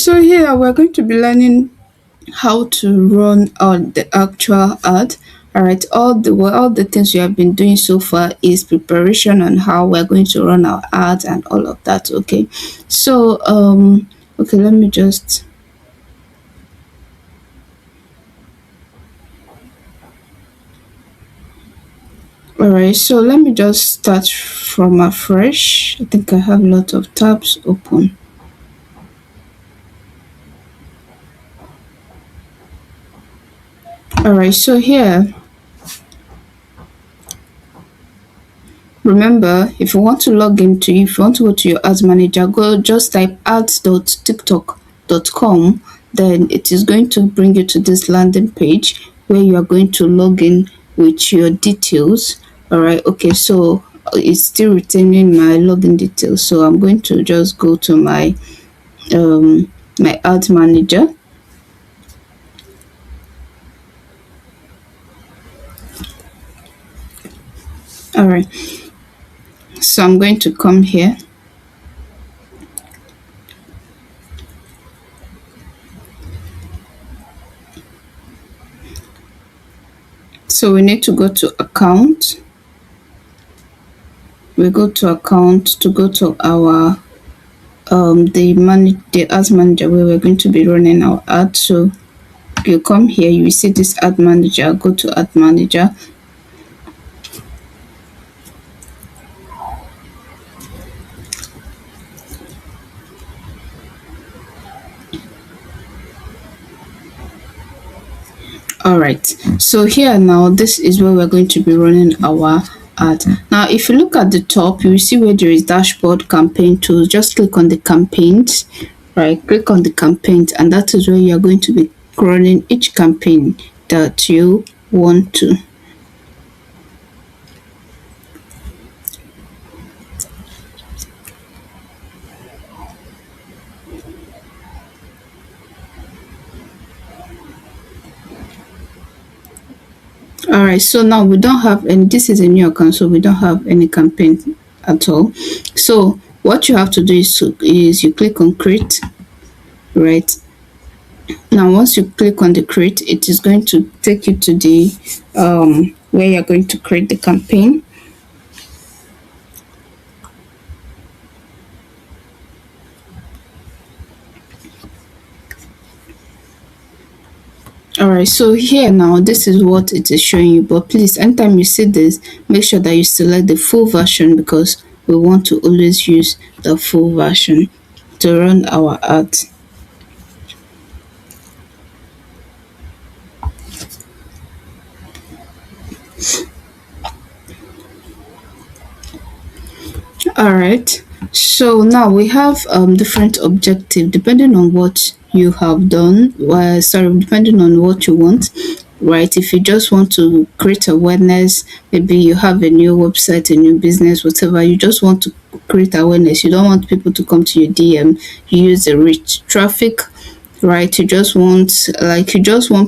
So here we're going to be learning how to run the actual ad. All right, all the things we have been doing so far is preparation on how we're going to run our ads and all of that. Okay, so okay, let me just. All right, so let me just start from afresh. I think I have a lot of tabs open. All right, so here, remember, if you want to log into, if you want to go to your ads manager, go just type ads.tiktok.com. Then it is going to bring you to this landing page where you are going to log in with your details. All right, okay, so it's still retaining my login details. So I'm going to just go to my ads manager. All right, so I'm going to come here. So we need to go to account. We go to account to go to our the ads manager where we're going to be running our ad. So you come here, you will see this ad manager. Go to ad manager. All right, so here now, this is where we're going to be running our ad. Now if you look at the top, you will see where there is dashboard, campaign tools. Just click on the campaigns. Right, click on the campaigns, and that is where you're going to be running each campaign that you want to. All right, so now we don't have any, this is a new account, so we don't have any campaign at all. So what you have to do is you click on create. Right, now once you click on the create, it is going to take you to the where you're going to create the campaign. All right, so here now, this is what it is showing you, but please, anytime you see this, make sure that you select the full version, because we want to always use the full version to run our ads. All right, so now we have different objective depending on what you have done. Sorry, depending on what you want. Right, if you just want to create awareness, maybe you have a new website, a new business, whatever, you just want to create awareness, you don't want people to come to your DM, you use the rich traffic. Right, you just want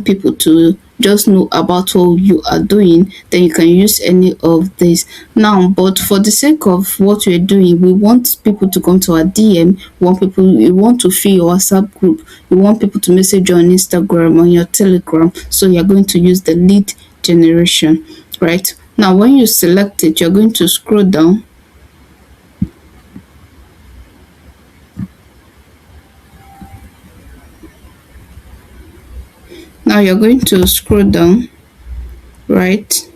people to just know about what you are doing, then you can use any of this now. But for the sake of what we're doing, we want people to come to our DM, we want to fill your WhatsApp group, we want people to message you on Instagram, on your Telegram. So you're going to use the lead generation. Right, now when you select it, you're going to scroll down. Now you're going to scroll down. Right,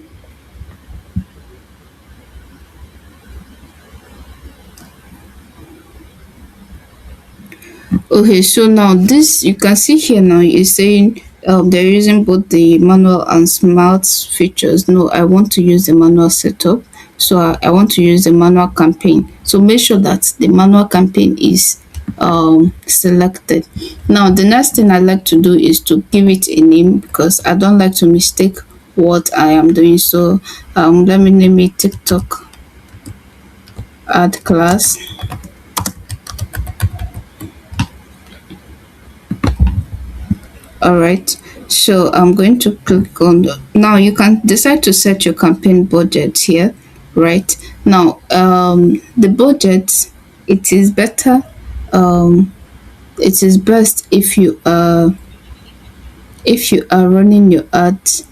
okay, so now this, you can see here now, is saying they're using both the manual and smart features. No, I want to use the manual setup, so I want to use the manual campaign. So make sure that the manual campaign is selected. Now the next thing I like to do is to give it a name, because I don't like to mistake what I am doing. So let me name it TikTok ad class. All right, so I'm going to click on now you can decide to set your campaign budget here. Right, now the budget, it is better it is best if you are running your ads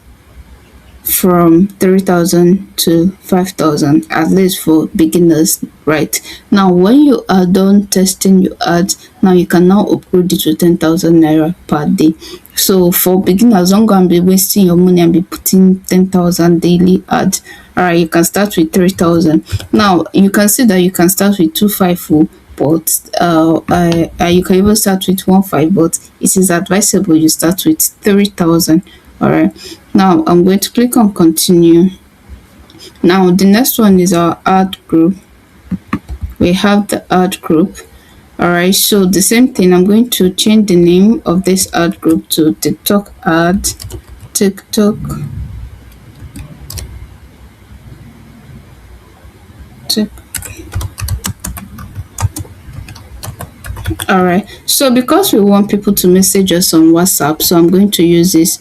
from 3,000 to 5,000, at least for beginners, right? Now when you are done testing your ads, now you can now upgrade it to 10,000 naira per day. So for beginners, don't go and be wasting your money and be putting 10,000 daily ads. All right, you can start with 3,000. Now you can see that you can start with 250, but you can even start with 1.5, but it is advisable you start with 3,000. All right, now I'm going to click on continue. Now the next one is our ad group. We have the ad group. All right, so the same thing, I'm going to change the name of this ad group to TikTok ad. TikTok Tik- all right, so because we want people to message us on WhatsApp, so I'm going to use this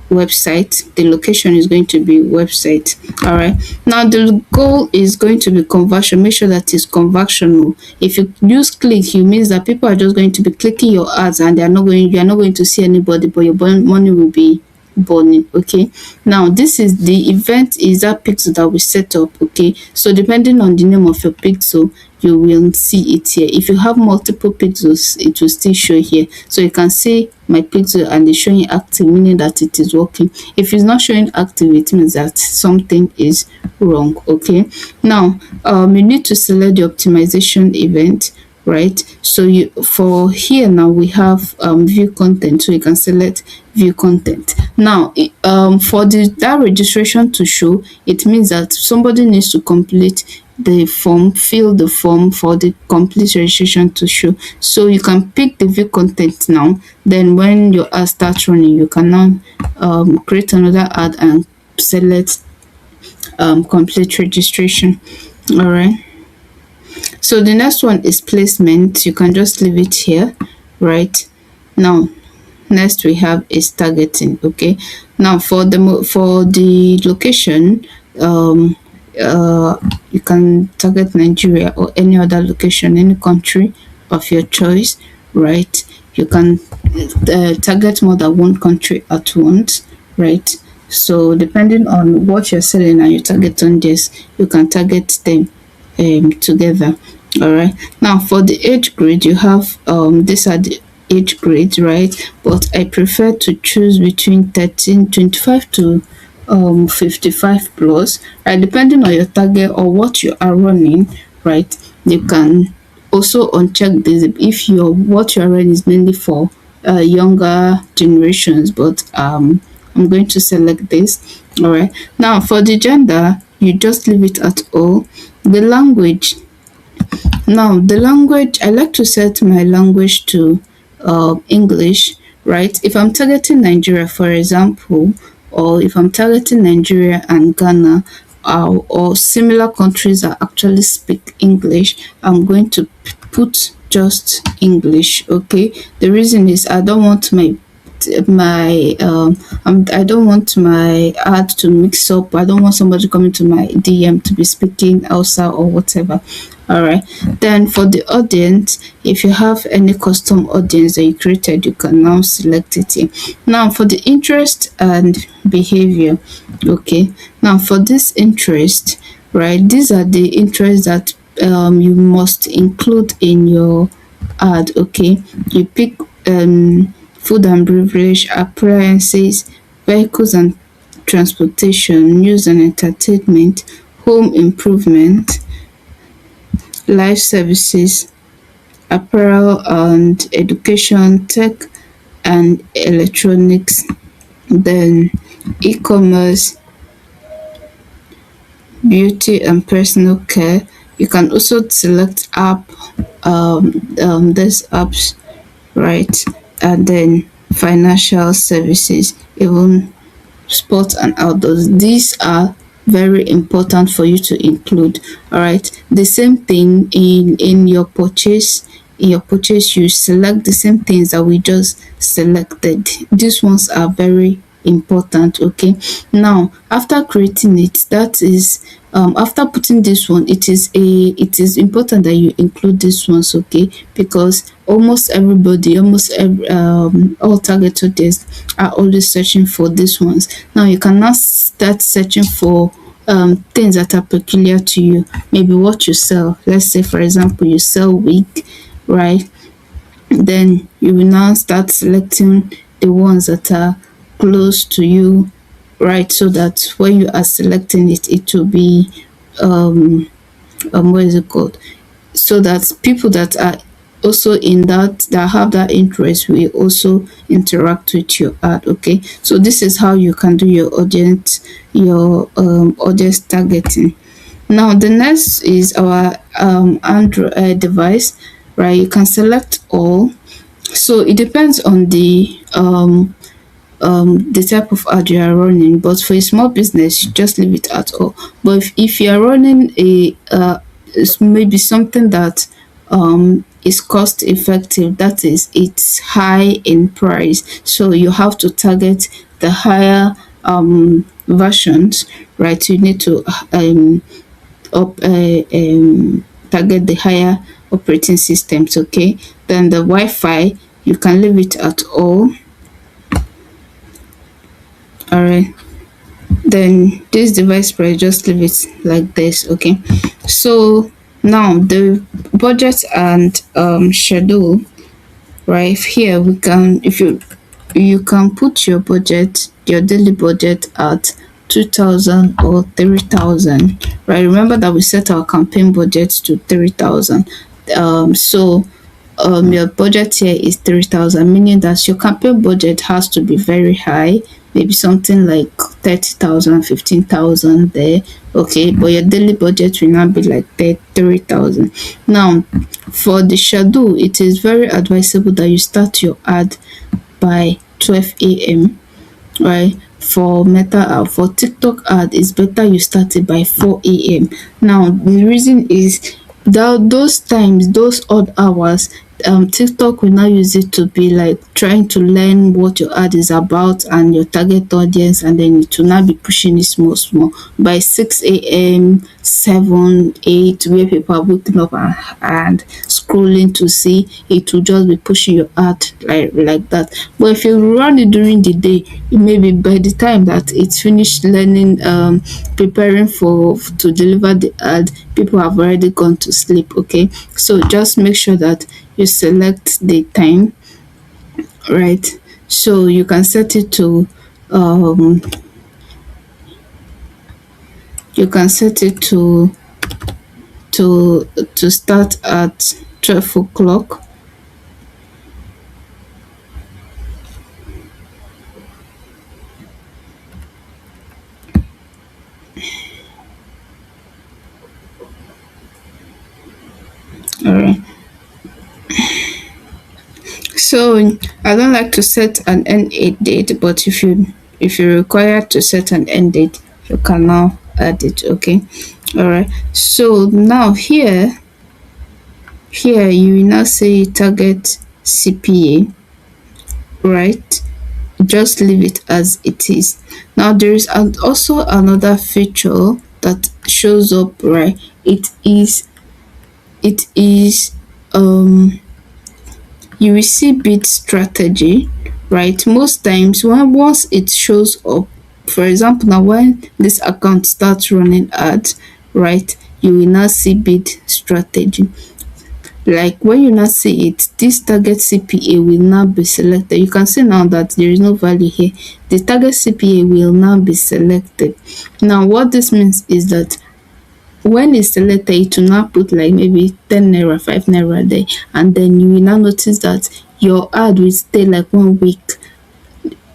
website. The location is going to be website. All right, now the goal is going to be conversion. Make sure that it's conversional. If you use click, it means that people are just going to be clicking your ads and you are not going to see anybody, but your money will be burning. Okay, now this is the event, is that pixel that we set up. Okay, so depending on the name of your pixel, you will see it here. If you have multiple pixels, it will still show here. So you can see my pixel and it's showing active, meaning that it is working. If it's not showing active, it means that something is wrong. Okay, now you need to select the optimization event, right? So you, for here now we have view content, so you can select view content. Now for that registration to show, it means that somebody needs to complete the form, fill the form for the complete registration to show. So you can pick the view content now, then when your ad starts running, you can now create another ad and select complete registration. All right, so the next one is placement. You can just leave it here, right? Now next we have is targeting. Okay, now for the location, you can target Nigeria or any other location, any country of your choice, right? You can target more than one country at once, right? So depending on what you're selling and you target on this, you can target them together. All right, now for the age grade, you have these are the age grades, right? But I prefer to choose between 25 to 55 plus, right? Depending on your target or what you are running, right? You can also uncheck this if your what you are running is mainly for younger generations, but I'm going to select this. All right, now for the gender, you just leave it at all. The language, now the language, I like to set my language to English, right? If I'm targeting Nigeria, for example, or if I'm targeting Nigeria and Ghana, or similar countries that actually speak English, I'm going to put just English. Okay, the reason is I don't want I don't want my ad to mix up. I don't want somebody coming to my DM to be speaking Hausa or whatever. All right, then for the audience, if you have any custom audience that you created, you can now select it here. Now for the interest and behavior, okay, now for this interest, right, these are the interests that you must include in your ad. Okay, you pick food and beverage, appliances, vehicles and transportation, news and entertainment, home improvement, life services, apparel and education, tech and electronics, then e-commerce, beauty and personal care. You can also select app, these apps, right? And then financial services, even sports and outdoors. These are very important for you to include. All right, the same thing in your purchase. In your purchase, you select the same things that we just selected. These ones are very important. Okay, now after creating it, that is after putting this one, it is important that you include this ones, okay, because almost everybody, all target audience are always searching for these ones. Now you can now start searching for things that are peculiar to you, maybe what you sell. Let's say for example you sell wig, right? Then you will now start selecting the ones that are close to you, right? So that when you are selecting it, it will be what is it called? So that people that are also in that have that interest will also interact with your ad. Okay, so this is how you can do your audience targeting. Now the next is our Android device, right? You can select all. So it depends on the type of ad you are running, but for a small business you just leave it at all. But if you are running a maybe something that is cost effective, that is it's high in price, so you have to target the higher versions, right? You need to up target the higher operating systems. Okay, then the Wi-Fi, you can leave it at all right. Then this device price, just leave it like this. Okay, so now the budget and schedule, right? Here we can, if you can put your budget, your daily budget at 2,000 or 3,000, right? Remember that we set our campaign budget to 3,000. So your budget here is 3,000, meaning that your campaign budget has to be very high, maybe something like 30,000, 15,000 there. Okay, but your daily budget will not be like 3,000. Now for the schedule, it is very advisable that you start your ad by 12 a.m, right? For Meta ad, for TikTok ad, it's better you start it by 4 a.m. Now the reason is that those times, those odd hours, TikTok will now use it to be like trying to learn what your ad is about and your target audience, and then it will now be pushing it small small by 6 a.m, 7, 8, where people are waking up and scrolling to see, it will just be pushing your ad like that. But if you run it during the day, maybe by the time that it's finished learning, preparing for to deliver the ad, people have already gone to sleep. Okay, so just make sure that you select the time, right? So you can set it to you can set it to start at 12 o'clock. All right, so I don't like to set an end date, but if you require to set an end date, you can now add it. Okay, all right. So now here you will now say target CPA, right? Just leave it as it is. Now there is also another feature that shows up, right? It is you will see bid strategy, right? Most times when once it shows up, for example now when this account starts running ads, right, you will now see bid strategy. Like when you now see it, this target CPA will now be selected. You can see now that there is no value here. The target CPA will now be selected. Now what this means is that when it's selected, it will now put like maybe 10 naira, 5 naira there, and then you will now notice that your ad will stay like 1 week.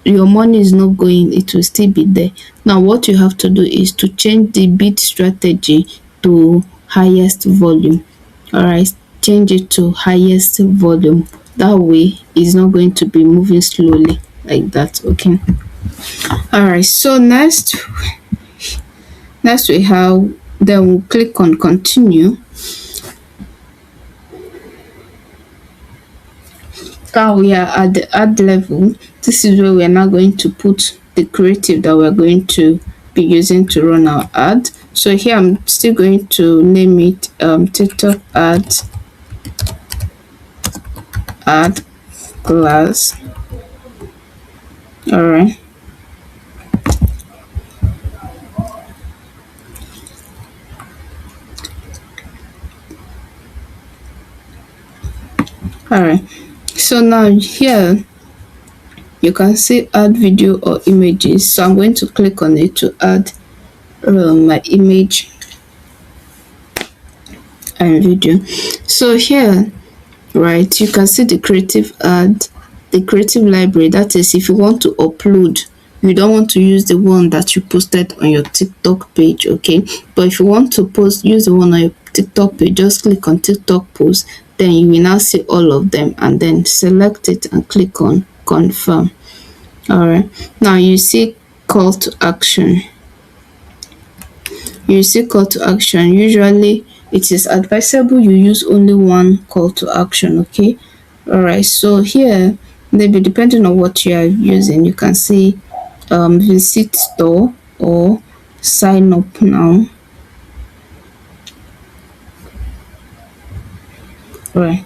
Your money is not going, it will still be there. Now what you have to do is to change the bid strategy to highest volume. All right, change it to highest volume. That way it's not going to be moving slowly like that. Okay, all right. So next we have, then we'll click on continue. Now we are at the ad level. This is where we are now going to put the creative that we're going to be using to run our ad. So here I'm still going to name it TikTok ad class. All right. All right. So now here you can see add video or images. So I'm going to click on it to add my image and video. So here, right, you can see the creative ad, the creative library. That is, if you want to upload, you don't want to use the one that you posted on your TikTok page, okay? But if you want to use the one on your TikTok page, just click on TikTok post, then you will now see all of them, and then select it and click on confirm. All right, now you see call to action. You see call to action. Usually it is advisable you use only one call to action, okay? All right, so here maybe depending on what you are using, you can see visit store or sign up now. All right,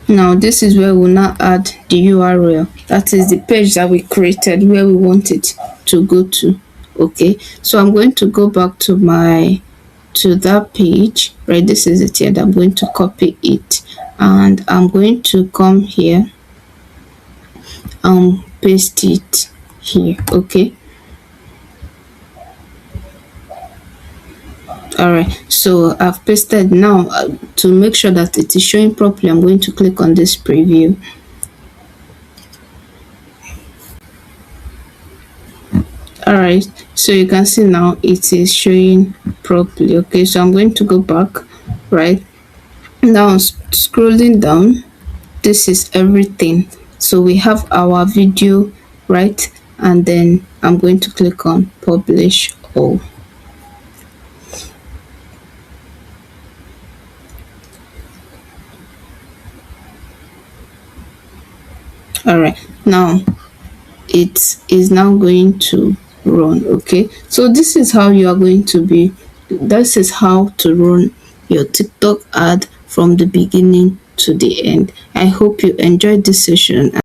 now this is where we'll now add the URL. That is the page that we created where we want it to go to. Okay, so I'm going to go back to that page, right? This is it here. I'm going to copy it and I'm going to come here and paste it here. Okay, all right, so I've pasted. Now to make sure that it is showing properly, I'm going to click on this preview. All right, so you can see now it is showing properly. Okay, so I'm going to go back. Right now, scrolling down, this is everything. So we have our video, right? And then I'm going to click on publish all. All right, now it is now going to run. Okay, so this is how you are going to be, this is how to run your TikTok ad from the beginning to the end. I hope you enjoyed this session.